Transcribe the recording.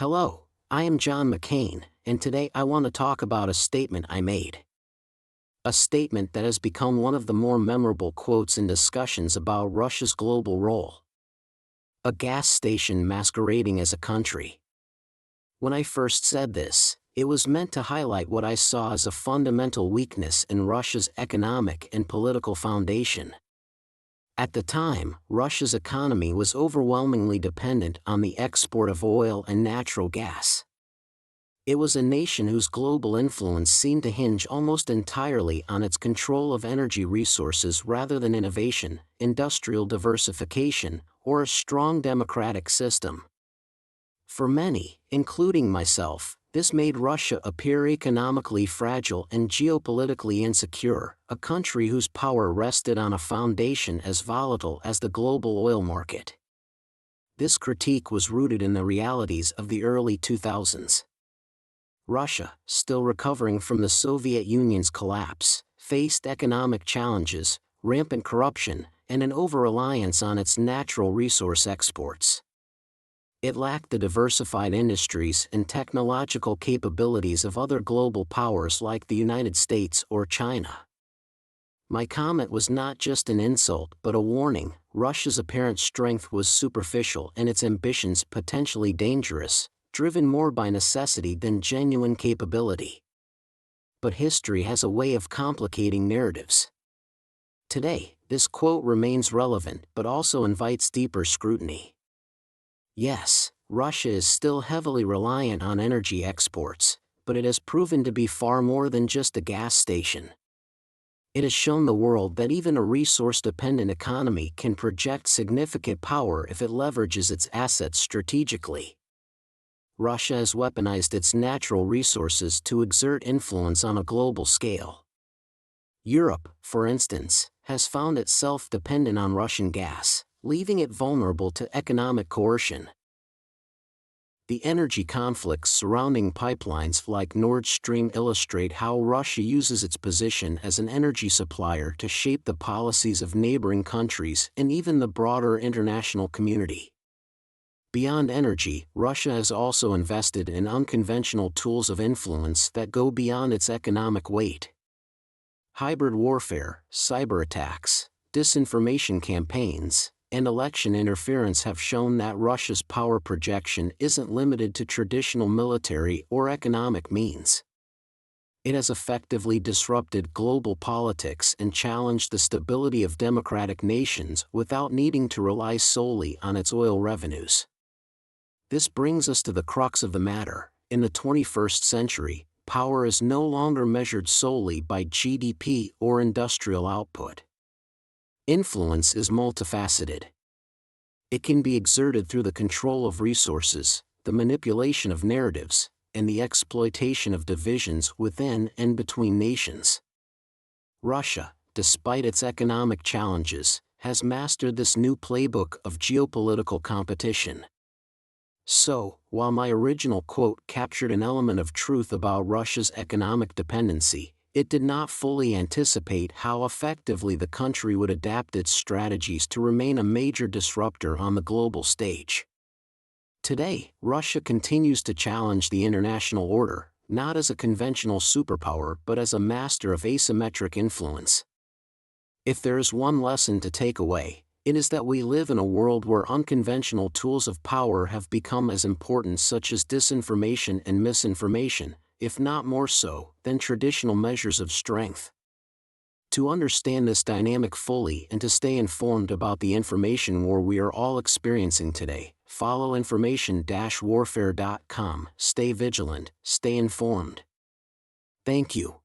Hello, I am John McCain, and today I want to talk about a statement I made. A statement that has become one of the more memorable quotes in discussions about Russia's global role. A gas station masquerading as a country. When I first said this, it was meant to highlight what I saw as a fundamental weakness in Russia's economic and political foundation. At the time, Russia's economy was overwhelmingly dependent on the export of oil and natural gas. It was a nation whose global influence seemed to hinge almost entirely on its control of energy resources rather than innovation, industrial diversification, or a strong democratic system. For many, including myself, this made Russia appear economically fragile and geopolitically insecure, a country whose power rested on a foundation as volatile as the global oil market. This critique was rooted in the realities of the early 2000s. Russia, still recovering from the Soviet Union's collapse, faced economic challenges, rampant corruption, and an over-reliance on its natural resource exports. It lacked the diversified industries and technological capabilities of other global powers like the United States or China. My comment was not just an insult but a warning. Russia's apparent strength was superficial and its ambitions potentially dangerous, driven more by necessity than genuine capability. But history has a way of complicating narratives. Today, this quote remains relevant but also invites deeper scrutiny. Yes, Russia is still heavily reliant on energy exports, but it has proven to be far more than just a gas station. It has shown the world that even a resource-dependent economy can project significant power if it leverages its assets strategically. Russia has weaponized its natural resources to exert influence on a global scale. Europe, for instance, has found itself dependent on Russian gas, leaving it vulnerable to economic coercion. The energy conflicts surrounding pipelines like Nord Stream illustrate how Russia uses its position as an energy supplier to shape the policies of neighboring countries and even the broader international community. Beyond energy, Russia has also invested in unconventional tools of influence that go beyond its economic weight. Hybrid warfare, cyber attacks, disinformation campaigns, and election interference have shown that Russia's power projection isn't limited to traditional military or economic means. It has effectively disrupted global politics and challenged the stability of democratic nations without needing to rely solely on its oil revenues. This brings us to the crux of the matter. In the 21st century, power is no longer measured solely by GDP or industrial output. Influence is multifaceted. It can be exerted through the control of resources, the manipulation of narratives, and the exploitation of divisions within and between nations. Russia, despite its economic challenges, has mastered this new playbook of geopolitical competition. So, while my original quote captured an element of truth about Russia's economic dependency, it did not fully anticipate how effectively the country would adapt its strategies to remain a major disruptor on the global stage. Today, Russia continues to challenge the international order, not as a conventional superpower but as a master of asymmetric influence. If there is one lesson to take away, it is that we live in a world where unconventional tools of power have become as important such as disinformation and misinformation, if not more so, than traditional measures of strength. To understand this dynamic fully and to stay informed about the information war we are all experiencing today, follow information-warfare.com. Stay vigilant, stay informed. Thank you.